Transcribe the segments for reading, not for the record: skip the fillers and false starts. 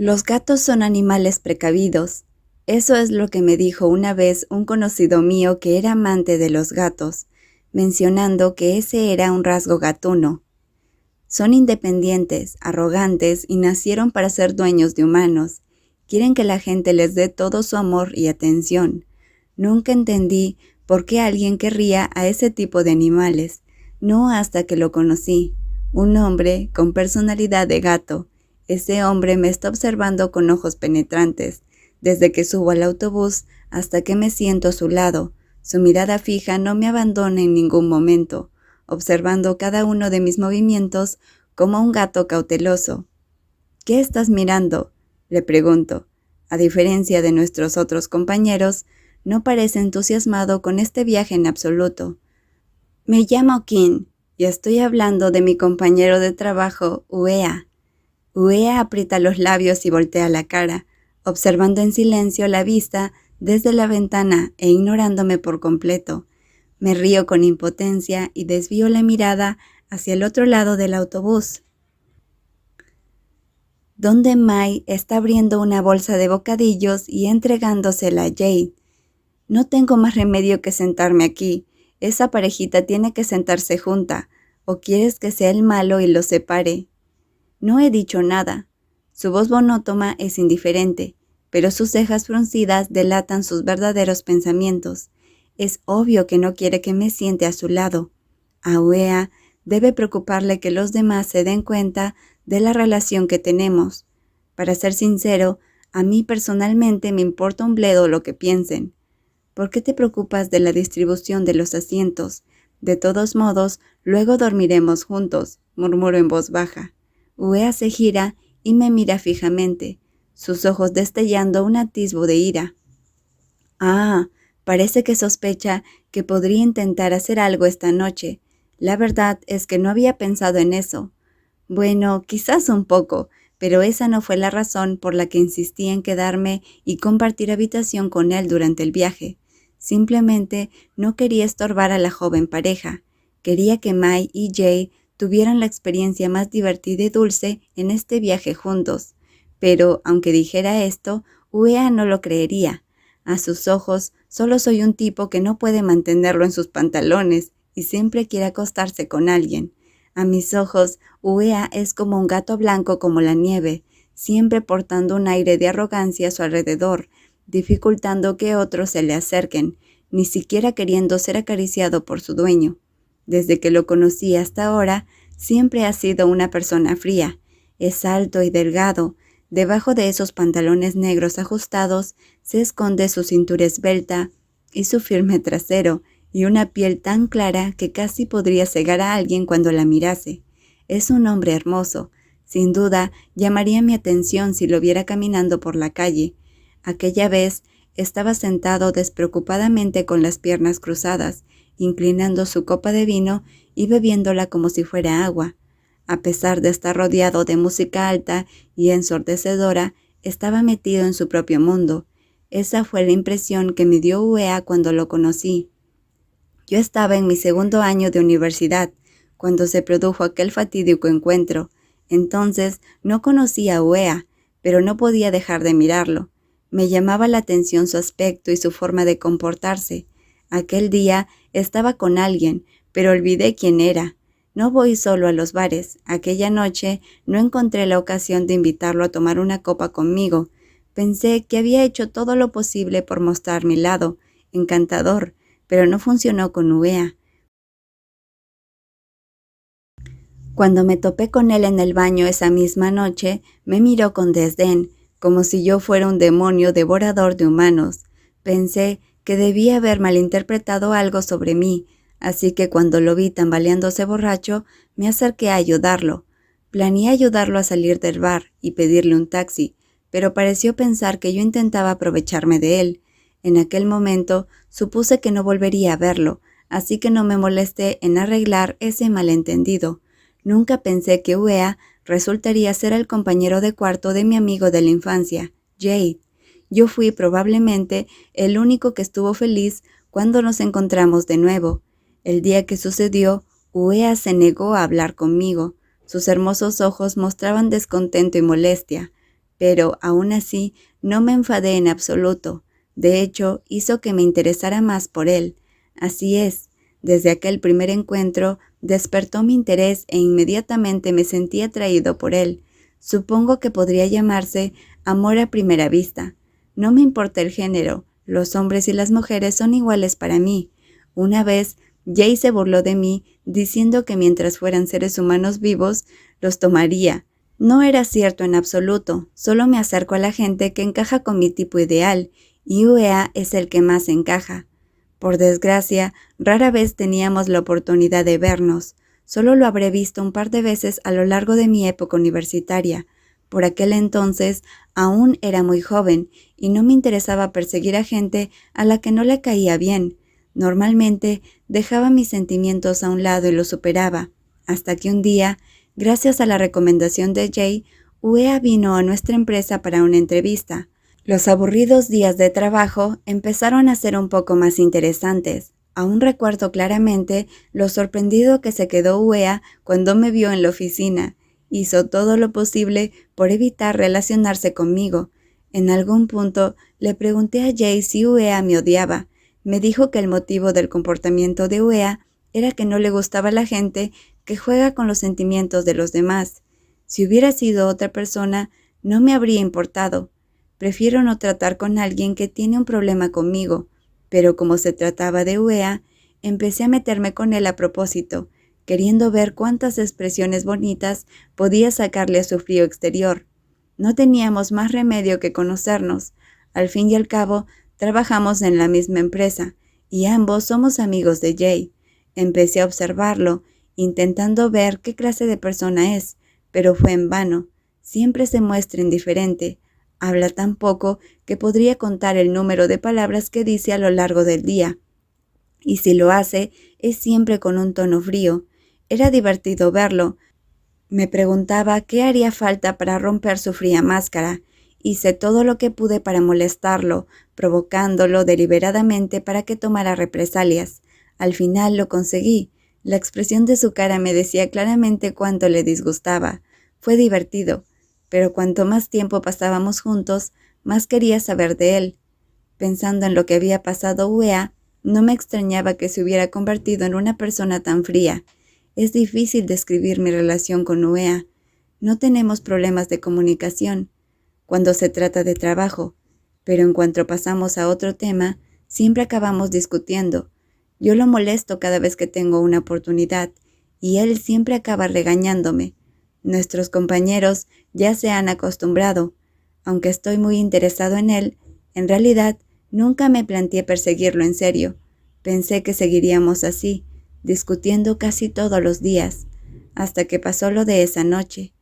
Los gatos son animales precavidos. Eso es lo que me dijo una vez un conocido mío que era amante de los gatos, mencionando que ese era un rasgo gatuno. Son independientes, arrogantes y nacieron para ser dueños de humanos. Quieren que la gente les dé todo su amor y atención. Nunca entendí por qué alguien querría a ese tipo de animales, no hasta que lo conocí. Un hombre con personalidad de gato. Ese hombre me está observando con ojos penetrantes, desde que subo al autobús hasta que me siento a su lado. Su mirada fija no me abandona en ningún momento, observando cada uno de mis movimientos como un gato cauteloso. ¿Qué estás mirando?, le pregunto. A diferencia de nuestros otros compañeros, no parece entusiasmado con este viaje en absoluto. Me llamo Kim y estoy hablando de mi compañero de trabajo, Uea. Uea aprieta los labios y voltea la cara, observando en silencio la vista desde la ventana e ignorándome por completo. Me río con impotencia y desvío la mirada hacia el otro lado del autobús, donde Mai está abriendo una bolsa de bocadillos y entregándosela a Jade. No tengo más remedio que sentarme aquí. Esa parejita tiene que sentarse junta, ¿o quieres que sea el malo y los separe? No he dicho nada. Su voz monótona es indiferente, pero sus cejas fruncidas delatan sus verdaderos pensamientos. Es obvio que no quiere que me siente a su lado. A Uea debe preocuparle que los demás se den cuenta de la relación que tenemos. Para ser sincero, a mí personalmente me importa un bledo lo que piensen. ¿Por qué te preocupas de la distribución de los asientos? De todos modos, luego dormiremos juntos, murmuro en voz baja. Uea se gira y me mira fijamente, sus ojos destellando un atisbo de ira. Ah, parece que sospecha que podría intentar hacer algo esta noche. La verdad es que no había pensado en eso. Bueno, quizás un poco, pero esa no fue la razón por la que insistí en quedarme y compartir habitación con él durante el viaje. Simplemente no quería estorbar a la joven pareja. Quería que Mai y Jay tuvieran la experiencia más divertida y dulce en este viaje juntos. Pero, aunque dijera esto, Uea no lo creería. A sus ojos, solo soy un tipo que no puede mantenerlo en sus pantalones y siempre quiere acostarse con alguien. A mis ojos, Uea es como un gato blanco como la nieve, siempre portando un aire de arrogancia a su alrededor, dificultando que otros se le acerquen, ni siquiera queriendo ser acariciado por su dueño. Desde que lo conocí hasta ahora, siempre ha sido una persona fría. Es alto y delgado. Debajo de esos pantalones negros ajustados se esconde su cintura esbelta y su firme trasero, y una piel tan clara que casi podría cegar a alguien cuando la mirase. Es un hombre hermoso. Sin duda, llamaría mi atención si lo viera caminando por la calle. Aquella vez estaba sentado despreocupadamente con las piernas cruzadas, inclinando su copa de vino y bebiéndola como si fuera agua. A pesar de estar rodeado de música alta y ensordecedora, estaba metido en su propio mundo. Esa fue la impresión que me dio Uea cuando lo conocí. Yo estaba en mi segundo año de universidad, cuando se produjo aquel fatídico encuentro. Entonces no conocía a Uea, pero no podía dejar de mirarlo. Me llamaba la atención su aspecto y su forma de comportarse. Aquel día estaba con alguien, pero olvidé quién era. No voy solo a los bares. Aquella noche no encontré la ocasión de invitarlo a tomar una copa conmigo. Pensé que había hecho todo lo posible por mostrar mi lado encantador, pero no funcionó con Uea. Cuando me topé con él en el baño esa misma noche, me miró con desdén, como si yo fuera un demonio devorador de humanos. Pensé que debía haber malinterpretado algo sobre mí, así que cuando lo vi tambaleándose borracho, me acerqué a ayudarlo. Planeé ayudarlo a salir del bar y pedirle un taxi, pero pareció pensar que yo intentaba aprovecharme de él. En aquel momento supuse que no volvería a verlo, así que no me molesté en arreglar ese malentendido. Nunca pensé que Uea resultaría ser el compañero de cuarto de mi amigo de la infancia, Jade. Yo fui probablemente el único que estuvo feliz cuando nos encontramos de nuevo. El día que sucedió, Uea se negó a hablar conmigo. Sus hermosos ojos mostraban descontento y molestia. pero aún así no me enfadé en absoluto. De hecho, hizo que me interesara más por él. Así es, desde aquel primer encuentro despertó mi interés e inmediatamente me sentí atraído por él. Supongo que podría llamarse amor a primera vista. No me importa el género, los hombres y las mujeres son iguales para mí. Una vez, Jay se burló de mí diciendo que mientras fueran seres humanos vivos, los tomaría. No era cierto en absoluto, solo me acerco a la gente que encaja con mi tipo ideal, y UEA es el que más encaja. Por desgracia, rara vez teníamos la oportunidad de vernos. Solo lo habré visto un par de veces a lo largo de mi época universitaria. Por aquel entonces aún era muy joven y no me interesaba perseguir a gente a la que no le caía bien. Normalmente dejaba mis sentimientos a un lado y los superaba, hasta que un día, gracias a la recomendación de Jay, UEA vino a nuestra empresa para una entrevista. Los aburridos días de trabajo empezaron a ser un poco más interesantes. Aún recuerdo claramente lo sorprendido que se quedó UEA cuando me vio en la oficina. Hizo todo lo posible por evitar relacionarse conmigo. En algún punto le pregunté a Jay si UEA me odiaba. Me dijo que el motivo del comportamiento de UEA era que no le gustaba la gente que juega con los sentimientos de los demás. Si hubiera sido otra persona, no me habría importado. Prefiero no tratar con alguien que tiene un problema conmigo, pero como se trataba de UEA, empecé a meterme con él a propósito, queriendo ver cuántas expresiones bonitas podía sacarle a su frío exterior. No teníamos más remedio que conocernos. Al fin y al cabo, trabajamos en la misma empresa, y ambos somos amigos de Jay. Empecé a observarlo, intentando ver qué clase de persona es, pero fue en vano. Siempre se muestra indiferente. Habla tan poco que podría contar el número de palabras que dice a lo largo del día. Y si lo hace, es siempre con un tono frío. Era divertido verlo. Me preguntaba qué haría falta para romper su fría máscara. Hice todo lo que pude para molestarlo, provocándolo deliberadamente para que tomara represalias. Al final lo conseguí. La expresión de su cara me decía claramente cuánto le disgustaba. Fue divertido, pero cuanto más tiempo pasábamos juntos, más quería saber de él. Pensando en lo que había pasado UEA, no me extrañaba que se hubiera convertido en una persona tan fría. Es difícil describir mi relación con UEA. No tenemos problemas de comunicación cuando se trata de trabajo, pero en cuanto pasamos a otro tema, siempre acabamos discutiendo. Yo lo molesto cada vez que tengo una oportunidad, y él siempre acaba regañándome. Nuestros compañeros ya se han acostumbrado. Aunque estoy muy interesado en él, en realidad nunca me planteé perseguirlo en serio. Pensé que seguiríamos así, discutiendo casi todos los días, hasta que pasó lo de esa noche.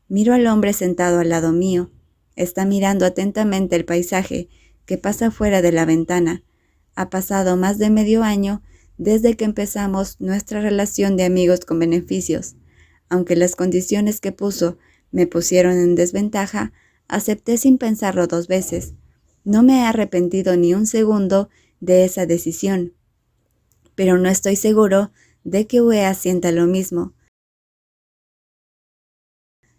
Miro al hombre sentado al lado mío. Está mirando atentamente el paisaje que pasa fuera de la ventana. Ha pasado más de medio año desde que empezamos nuestra relación de amigos con beneficios. Aunque las condiciones que puso me pusieron en desventaja, acepté sin pensarlo 2 veces. No me he arrepentido ni un segundo de esa decisión, pero no estoy seguro de que UEA sienta lo mismo.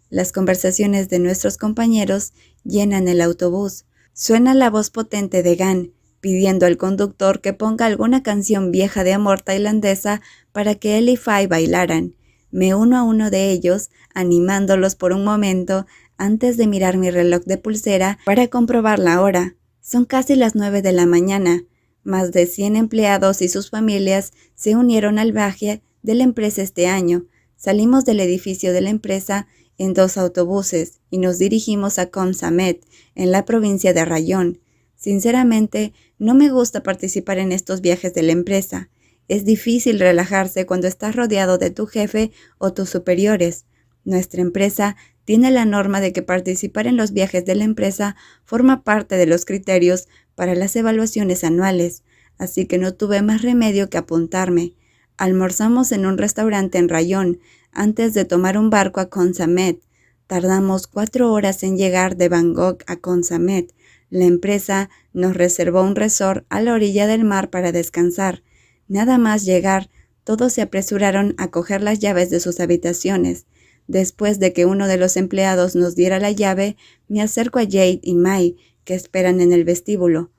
Las conversaciones de nuestros compañeros llenan el autobús. Suena la voz potente de Gan, pidiendo al conductor que ponga alguna canción vieja de amor tailandesa para que él y Fai bailaran. Me uno a uno de ellos, animándolos por un momento antes de mirar mi reloj de pulsera para comprobar la hora. Son casi las 9 de la mañana. Más de 100 empleados y sus familias se unieron al viaje de la empresa este año. Salimos del edificio de la empresa en 2 autobuses y nos dirigimos a Kon Samet, en la provincia de Rayón. Sinceramente, no me gusta participar en estos viajes de la empresa. Es difícil relajarse cuando estás rodeado de tu jefe o tus superiores. Nuestra empresa tiene la norma de que participar en los viajes de la empresa forma parte de los criterios para las evaluaciones anuales, así que no tuve más remedio que apuntarme. Almorzamos en un restaurante en Rayón, antes de tomar un barco a Kon Samet. Tardamos 4 horas en llegar de Bangkok a Kon Samet. La empresa nos reservó un resort a la orilla del mar para descansar. Nada más llegar, todos se apresuraron a coger las llaves de sus habitaciones. Después de que uno de los empleados nos diera la llave, me acerco a Jade y Mai, que esperan en el vestíbulo.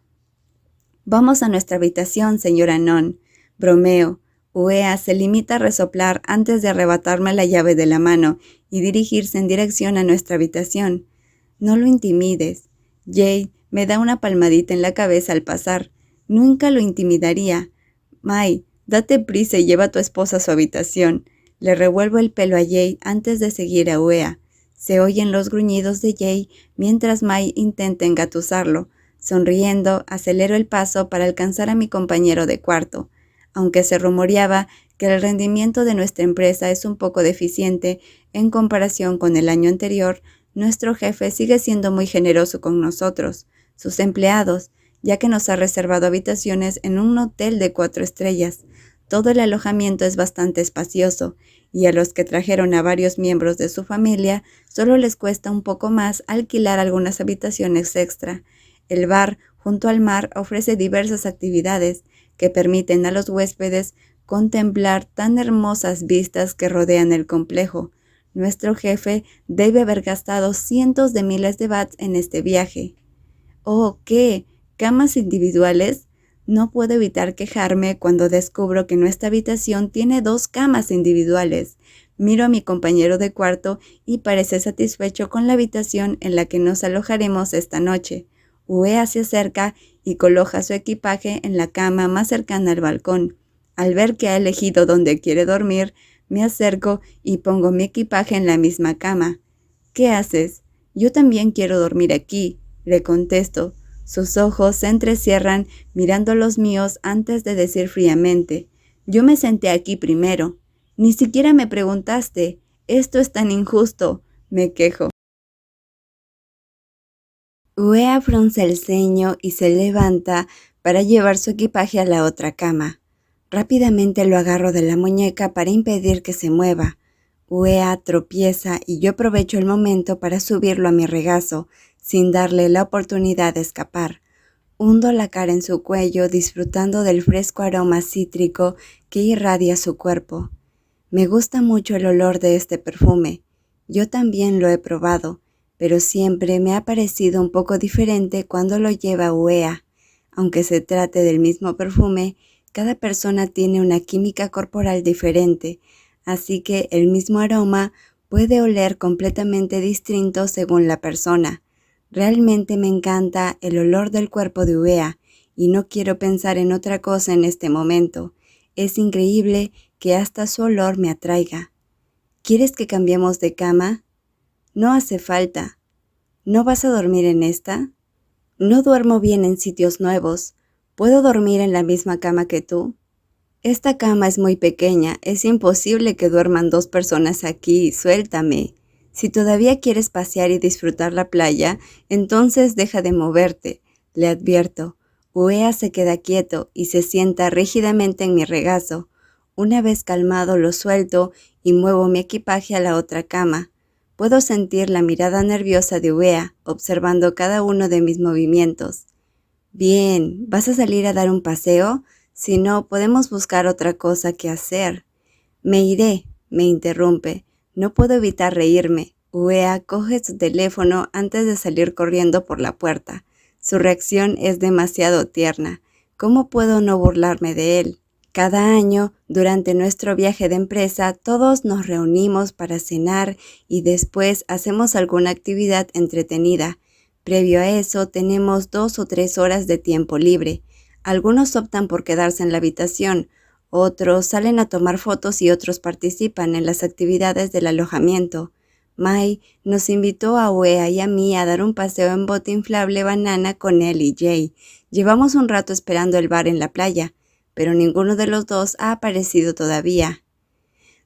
«Vamos a nuestra habitación, señora Non», bromeo. Uea se limita a resoplar antes de arrebatarme la llave de la mano y dirigirse en dirección a nuestra habitación. «No lo intimides». Jade me da una palmadita en la cabeza al pasar. «Nunca lo intimidaría». «Mai, date prisa y lleva a tu esposa a su habitación». Le revuelvo el pelo a Jade antes de seguir a Uea. Se oyen los gruñidos de Jade mientras Mai intenta engatusarlo. Sonriendo, acelero el paso para alcanzar a mi compañero de cuarto. Aunque se rumoreaba que el rendimiento de nuestra empresa es un poco deficiente en comparación con el año anterior, nuestro jefe sigue siendo muy generoso con nosotros, sus empleados, ya que nos ha reservado habitaciones en un hotel de 4 estrellas. Todo el alojamiento es bastante espacioso, y a los que trajeron a varios miembros de su familia solo les cuesta un poco más alquilar algunas habitaciones extra. El bar, junto al mar, ofrece diversas actividades que permiten a los huéspedes contemplar tan hermosas vistas que rodean el complejo. Nuestro jefe debe haber gastado cientos de miles de bahts en este viaje. «Oh, ¿qué? ¿Camas individuales?» No puedo evitar quejarme cuando descubro que nuestra habitación tiene 2 camas individuales. Miro a mi compañero de cuarto y parece satisfecho con la habitación en la que nos alojaremos esta noche. Uea se acerca y coloca su equipaje en la cama más cercana al balcón. Al ver que ha elegido dónde quiere dormir, me acerco y pongo mi equipaje en la misma cama. «¿Qué haces?» «Yo también quiero dormir aquí», le contesto. Sus ojos se entrecierran mirando los míos antes de decir fríamente: «Yo me senté aquí primero». «Ni siquiera me preguntaste. Esto es tan injusto», me quejo. Uea frunce el ceño y se levanta para llevar su equipaje a la otra cama. Rápidamente lo agarro de la muñeca para impedir que se mueva. Uea tropieza y yo aprovecho el momento para subirlo a mi regazo, sin darle la oportunidad de escapar. Hundo la cara en su cuello, disfrutando del fresco aroma cítrico que irradia su cuerpo. Me gusta mucho el olor de este perfume. Yo también lo he probado, pero siempre me ha parecido un poco diferente cuando lo lleva Uea. Aunque se trate del mismo perfume, cada persona tiene una química corporal diferente, así que el mismo aroma puede oler completamente distinto según la persona. Realmente me encanta el olor del cuerpo de Uea y no quiero pensar en otra cosa en este momento. Es increíble que hasta su olor me atraiga. ¿Quieres que cambiemos de cama? No hace falta. ¿No vas a dormir en esta? No duermo bien en sitios nuevos. ¿Puedo dormir en la misma cama que tú? Esta cama es muy pequeña. Es imposible que duerman 2 personas aquí. Suéltame. Si todavía quieres pasear y disfrutar la playa, entonces deja de moverte, le advierto. Uea se queda quieto y se sienta rígidamente en mi regazo. Una vez calmado lo suelto y muevo mi equipaje a la otra cama. Puedo sentir la mirada nerviosa de Uea, observando cada uno de mis movimientos. «Bien, ¿vas a salir a dar un paseo? Si no, podemos buscar otra cosa que hacer». «Me iré», me interrumpe. No puedo evitar reírme. Uea coge su teléfono antes de salir corriendo por la puerta. Su reacción es demasiado tierna. ¿Cómo puedo no burlarme de él? Cada año, durante nuestro viaje de empresa, todos nos reunimos para cenar y después hacemos alguna actividad entretenida. Previo a eso, tenemos 2 o 3 horas de tiempo libre. Algunos optan por quedarse en la habitación, otros salen a tomar fotos y otros participan en las actividades del alojamiento. Mai nos invitó a Uea y a mí a dar un paseo en bote inflable banana con él y Jay. Llevamos un rato esperando el bar en la playa, pero ninguno de los dos ha aparecido todavía.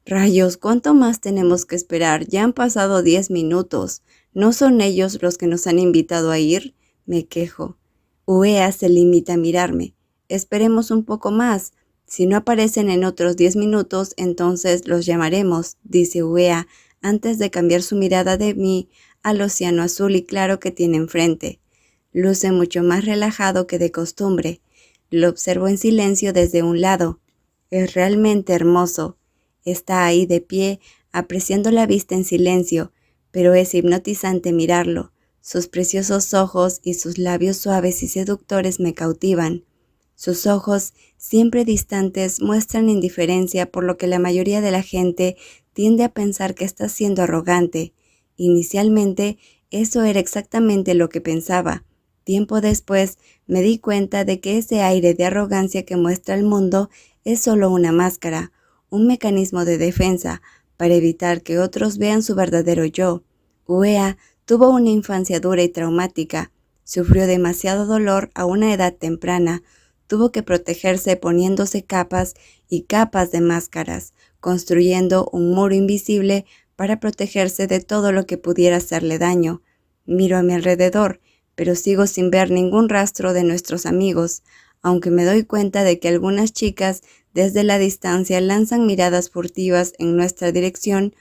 «Rayos, ¿cuánto más tenemos que esperar? Ya han pasado 10 minutos. ¿No son ellos los que nos han invitado a ir?», me quejo. Uea se limita a mirarme. «Esperemos un poco más. Si no aparecen en otros 10 minutos, entonces los llamaremos», dice Uea, antes de cambiar su mirada de mí al océano azul y claro que tiene enfrente. Luce mucho más relajado que de costumbre. Lo observo en silencio desde un lado. Es realmente hermoso. Está ahí de pie, apreciando la vista en silencio, pero es hipnotizante mirarlo. Sus preciosos ojos y sus labios suaves y seductores me cautivan. Sus ojos, siempre distantes, muestran indiferencia, por lo que la mayoría de la gente tiende a pensar que está siendo arrogante. Inicialmente, eso era exactamente lo que pensaba. Tiempo después, me di cuenta de que ese aire de arrogancia que muestra el mundo es solo una máscara, un mecanismo de defensa, para evitar que otros vean su verdadero yo. Uea tuvo una infancia dura y traumática. Sufrió demasiado dolor a una edad temprana. Tuvo que protegerse poniéndose capas y capas de máscaras, construyendo un muro invisible para protegerse de todo lo que pudiera hacerle daño. Miro a mi alrededor, pero sigo sin ver ningún rastro de nuestros amigos, aunque me doy cuenta de que algunas chicas desde la distancia lanzan miradas furtivas en nuestra dirección.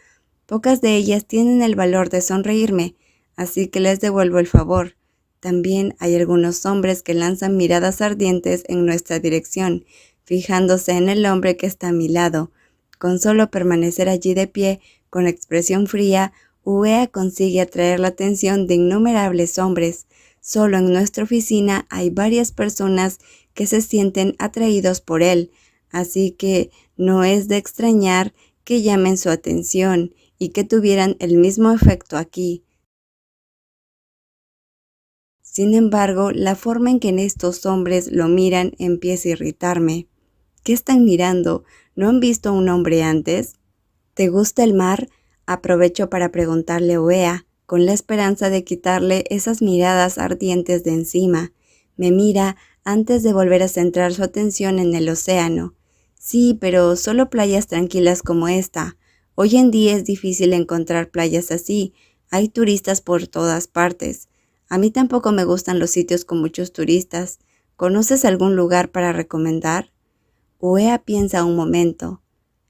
Pocas de ellas tienen el valor de sonreírme, así que les devuelvo el favor. También hay algunos hombres que lanzan miradas ardientes en nuestra dirección, fijándose en el hombre que está a mi lado. Con solo permanecer allí de pie, con expresión fría, Uea consigue atraer la atención de innumerables hombres. Solo en nuestra oficina hay varias personas que se sienten atraídos por él, así que no es de extrañar que llamen su atención y que tuvieran el mismo efecto aquí. Sin embargo, la forma en que estos hombres lo miran empieza a irritarme. ¿Qué están mirando? ¿No han visto a un hombre antes? ¿Te gusta el mar? Aprovecho para preguntarle a Uea, con la esperanza de quitarle esas miradas ardientes de encima. Me mira antes de volver a centrar su atención en el océano. Sí, pero solo playas tranquilas como esta. Hoy en día es difícil encontrar playas así. Hay turistas por todas partes. A mí tampoco me gustan los sitios con muchos turistas. ¿Conoces algún lugar para recomendar? Uea piensa un momento.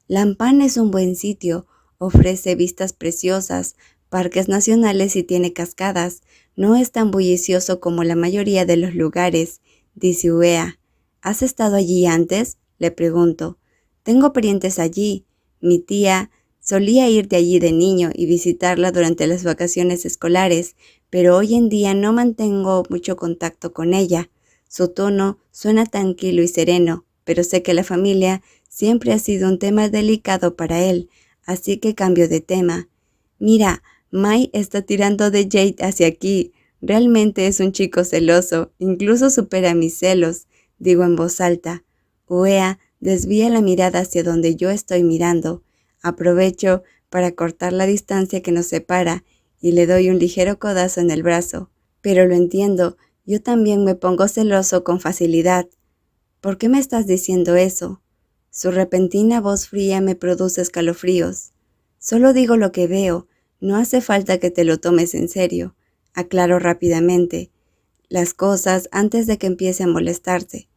Lampan es un buen sitio. Ofrece vistas preciosas, parques nacionales y tiene cascadas. No es tan bullicioso como la mayoría de los lugares, dice Uea. ¿Has estado allí antes? Le pregunto. Tengo parientes allí. Mi tía solía ir de allí de niño y visitarla durante las vacaciones escolares, pero hoy en día no mantengo mucho contacto con ella. Su tono suena tranquilo y sereno, pero sé que la familia siempre ha sido un tema delicado para él, así que cambio de tema. Mira, Mai está tirando de Jade hacia aquí. Realmente es un chico celoso, incluso supera mis celos, digo en voz alta. Uea desvía la mirada hacia donde yo estoy mirando. Aprovecho para cortar la distancia que nos separa y le doy un ligero codazo en el brazo. Pero lo entiendo, yo también me pongo celoso con facilidad. ¿Por qué me estás diciendo eso? Su repentina voz fría me produce escalofríos. Solo digo lo que veo, no hace falta que te lo tomes en serio. Aclaro rápidamente las cosas antes de que empiece a molestarse.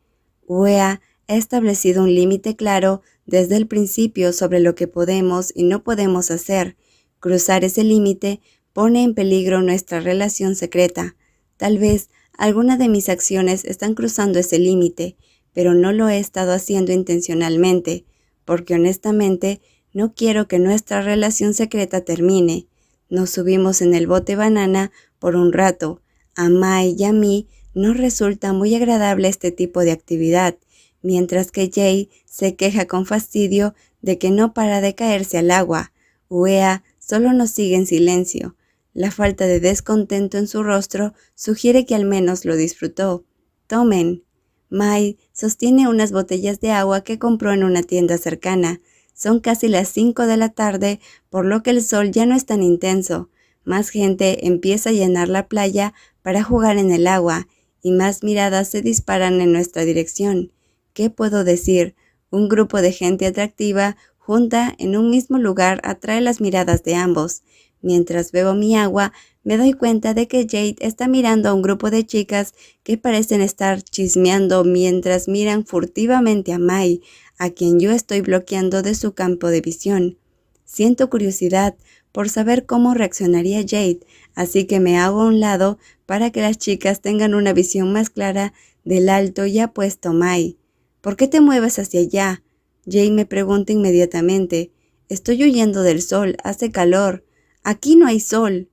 Uea ha establecido un límite claro desde el principio sobre lo que podemos y no podemos hacer. Cruzar ese límite pone en peligro nuestra relación secreta. Tal vez algunas de mis acciones están cruzando ese límite, pero no lo he estado haciendo intencionalmente, porque honestamente no quiero que nuestra relación secreta termine. Nos subimos en el bote banana por un rato. A Mai y a mí nos resulta muy agradable este tipo de actividad, mientras que Jay se queja con fastidio de que no para de caerse al agua. Uea solo nos sigue en silencio. La falta de descontento en su rostro sugiere que al menos lo disfrutó. Tomen. Mai sostiene unas botellas de agua que compró en una tienda cercana. Son casi las 5 de la tarde, por lo que el sol ya no es tan intenso. Más gente empieza a llenar la playa para jugar en el agua, y más miradas se disparan en nuestra dirección. ¿Qué puedo decir? Un grupo de gente atractiva junta en un mismo lugar atrae las miradas de ambos. Mientras bebo mi agua, me doy cuenta de que Jade está mirando a un grupo de chicas que parecen estar chismeando mientras miran furtivamente a Mai, a quien yo estoy bloqueando de su campo de visión. Siento curiosidad por saber cómo reaccionaría Jade, así que me hago a un lado para que las chicas tengan una visión más clara del alto y apuesto Mai. ¿Por qué te mueves hacia allá? Jade me pregunta inmediatamente. Estoy huyendo del sol, hace calor. Aquí no hay sol.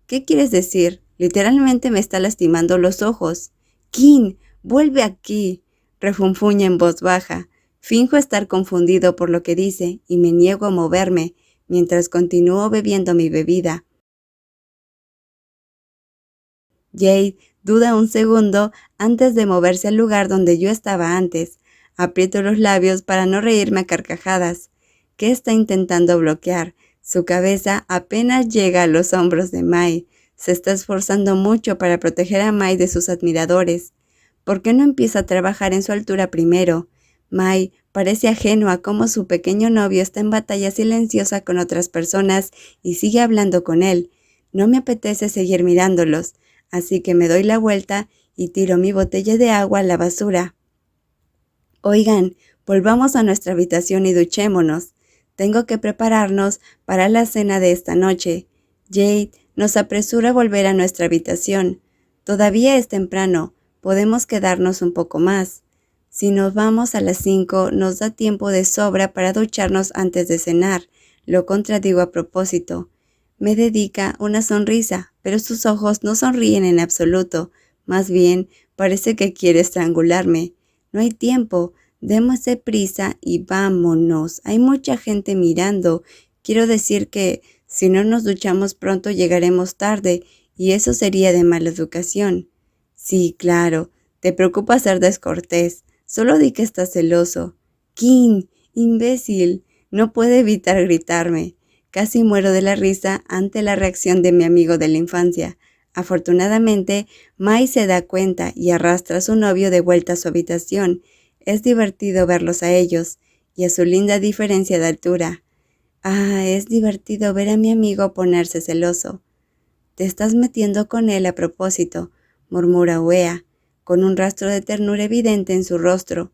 ¿Qué quieres decir? Literalmente me está lastimando los ojos. Kin, vuelve aquí, refunfuña en voz baja. Finjo estar confundido por lo que dice y me niego a moverme, mientras continúo bebiendo mi bebida. Jade duda un segundo antes de moverse al lugar donde yo estaba antes. Aprieto los labios para no reírme a carcajadas. ¿Qué está intentando bloquear? Su cabeza apenas llega a los hombros de Mai. Se está esforzando mucho para proteger a Mai de sus admiradores. ¿Por qué no empieza a trabajar en su altura primero? Mai parece ajeno a cómo su pequeño novio está en batalla silenciosa con otras personas y sigue hablando con él. No me apetece seguir mirándolos, así que me doy la vuelta y tiro mi botella de agua a la basura. Oigan, volvamos a nuestra habitación y duchémonos. Tengo que prepararnos para la cena de esta noche. Jade nos apresura a volver a nuestra habitación. Todavía es temprano, podemos quedarnos un poco más. Si nos vamos a las 5, nos da tiempo de sobra para ducharnos antes de cenar. Lo contradigo a propósito. Me dedica una sonrisa, pero sus ojos no sonríen en absoluto. Más bien, parece que quiere estrangularme. No hay tiempo. Démosle prisa y vámonos. Hay mucha gente mirando. Quiero decir que si no nos duchamos pronto llegaremos tarde y eso sería de mala educación. Sí, claro. Te preocupa ser descortés. Solo di que estás celoso. Kin, imbécil. No puede evitar gritarme. Casi muero de la risa ante la reacción de mi amigo de la infancia. Afortunadamente, Mai se da cuenta y arrastra a su novio de vuelta a su habitación. Es divertido verlos a ellos y a su linda diferencia de altura. Es divertido ver a mi amigo ponerse celoso. Te estás metiendo con él a propósito, murmura Uea, con un rastro de ternura evidente en su rostro.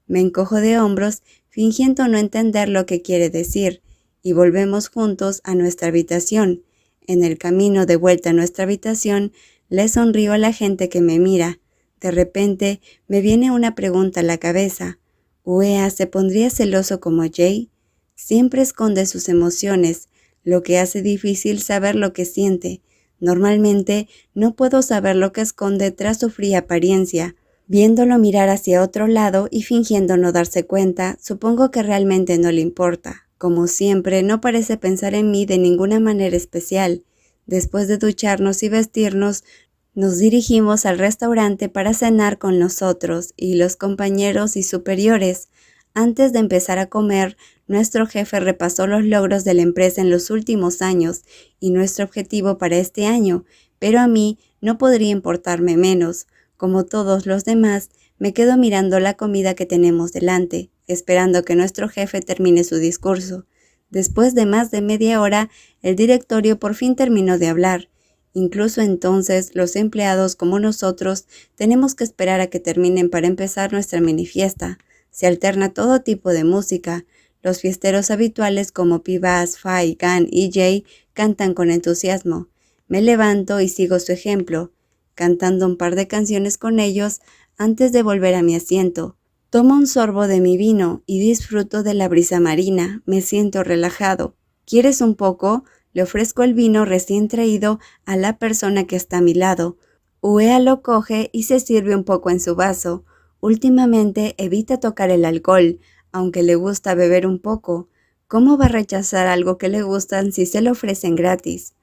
Me encojo de hombros, fingiendo no entender lo que quiere decir, y volvemos juntos a nuestra habitación. En el camino de vuelta a nuestra habitación, le sonrío a la gente que me mira. De repente, me viene una pregunta a la cabeza. ¿Uea se pondría celoso como Jay? Siempre esconde sus emociones, lo que hace difícil saber lo que siente. Normalmente, no puedo saber lo que esconde tras su fría apariencia. Viéndolo mirar hacia otro lado y fingiendo no darse cuenta, supongo que realmente no le importa. Como siempre, no parece pensar en mí de ninguna manera especial. Después de ducharnos y vestirnos, nos dirigimos al restaurante para cenar con nosotros y los compañeros y superiores. Antes de empezar a comer, nuestro jefe repasó los logros de la empresa en los últimos años y nuestro objetivo para este año, pero a mí no podría importarme menos. Como todos los demás, me quedo mirando la comida que tenemos delante, esperando que nuestro jefe termine su discurso. Después de más de media hora, el directorio por fin terminó de hablar. Incluso entonces, los empleados como nosotros tenemos que esperar a que terminen para empezar nuestra mini fiesta. Se alterna todo tipo de música. Los fiesteros habituales como P-Bass, Fai, Gan y Jay cantan con entusiasmo. Me levanto y sigo su ejemplo, cantando un par de canciones con ellos antes de volver a mi asiento. Tomo un sorbo de mi vino y disfruto de la brisa marina. Me siento relajado. ¿Quieres un poco? Le ofrezco el vino recién traído a la persona que está a mi lado. Uea lo coge y se sirve un poco en su vaso. Últimamente evita tocar el alcohol, aunque le gusta beber un poco. ¿Cómo va a rechazar algo que le gustan si se lo ofrecen gratis?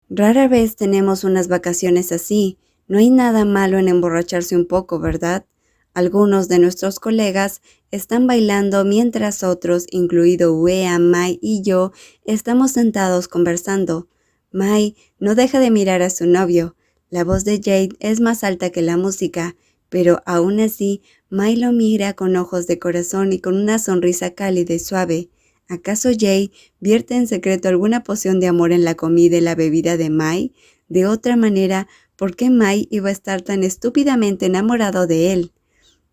Rara vez tenemos unas vacaciones así. No hay nada malo en emborracharse un poco, ¿verdad? Algunos de nuestros colegas están bailando mientras otros, incluido Uea, Mai y yo, estamos sentados conversando. Mai no deja de mirar a su novio. La voz de Jade es más alta que la música, pero aún así, Mai lo mira con ojos de corazón y con una sonrisa cálida y suave. ¿Acaso Jade vierte en secreto alguna poción de amor en la comida y la bebida de Mai? De otra manera, ¿por qué Mai iba a estar tan estúpidamente enamorado de él?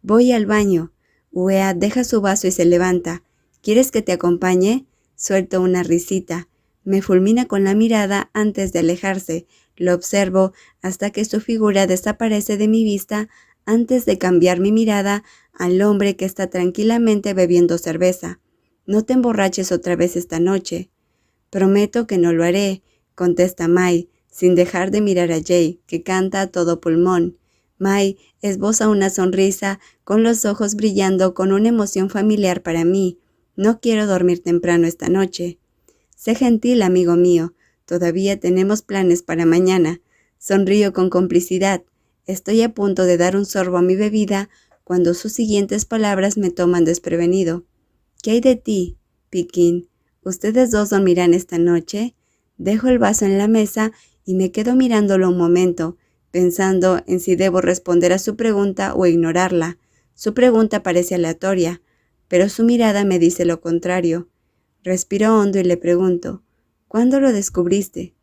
Voy al baño. Uea deja su vaso y se levanta. ¿Quieres que te acompañe? Suelto una risita. Me fulmina con la mirada antes de alejarse. Lo observo hasta que su figura desaparece de mi vista antes de cambiar mi mirada al hombre que está tranquilamente bebiendo cerveza. No te emborraches otra vez esta noche. Prometo que no lo haré, contesta Mai, sin dejar de mirar a Jay, que canta a todo pulmón. Mai esboza una sonrisa, con los ojos brillando con una emoción familiar para mí. No quiero dormir temprano esta noche. Sé gentil, amigo mío. Todavía tenemos planes para mañana. Sonrío con complicidad. Estoy a punto de dar un sorbo a mi bebida cuando sus siguientes palabras me toman desprevenido. ¿Qué hay de ti, Piquín? ¿Ustedes dos dormirán esta noche? Dejo el vaso en la mesa y me quedo mirándolo un momento, pensando en si debo responder a su pregunta o ignorarla. Su pregunta parece aleatoria, pero su mirada me dice lo contrario. Respiro hondo y le pregunto, ¿cuándo lo descubriste?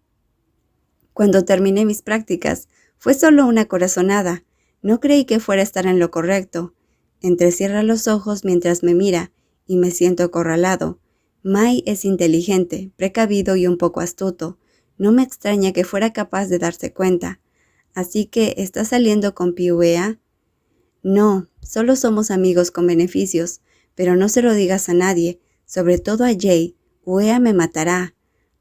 Cuando terminé mis prácticas, fue solo una corazonada. No creí que fuera a estar en lo correcto. Entrecierra los ojos mientras me mira y me siento acorralado. Mai es inteligente, precavido y un poco astuto. No me extraña que fuera capaz de darse cuenta. ¿Así que estás saliendo con Piuea? No, solo somos amigos con beneficios, pero no se lo digas a nadie, sobre todo a Jay. Uea me matará.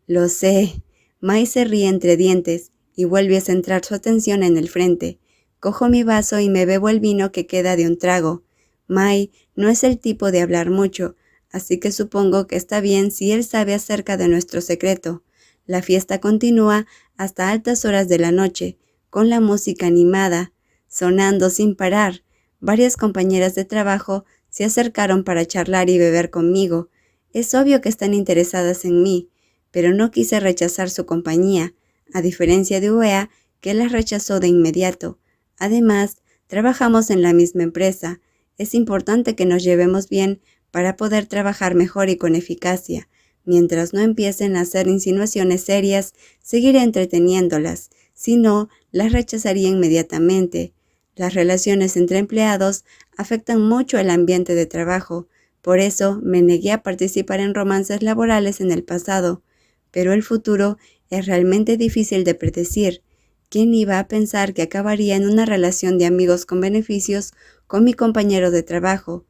Lo sé. Mai se ríe entre dientes y vuelve a centrar su atención en el frente. Cojo mi vaso y me bebo el vino que queda de un trago. Mai no es el tipo de hablar mucho, así que supongo que está bien si él sabe acerca de nuestro secreto. La fiesta continúa hasta altas horas de la noche, con la música animada, sonando sin parar. Varias compañeras de trabajo se acercaron para charlar y beber conmigo. Es obvio que están interesadas en mí, pero no quise rechazar su compañía, a diferencia de Uea, que las rechazó de inmediato. Además, trabajamos en la misma empresa. Es importante que nos llevemos bien para poder trabajar mejor y con eficacia. Mientras no empiecen a hacer insinuaciones serias, seguiré entreteniéndolas. Si no, las rechazaría inmediatamente. Las relaciones entre empleados afectan mucho el ambiente de trabajo. Por eso me negué a participar en romances laborales en el pasado. Pero el futuro es realmente difícil de predecir. ¿Quién iba a pensar que acabaría en una relación de amigos con beneficios con mi compañero de trabajo?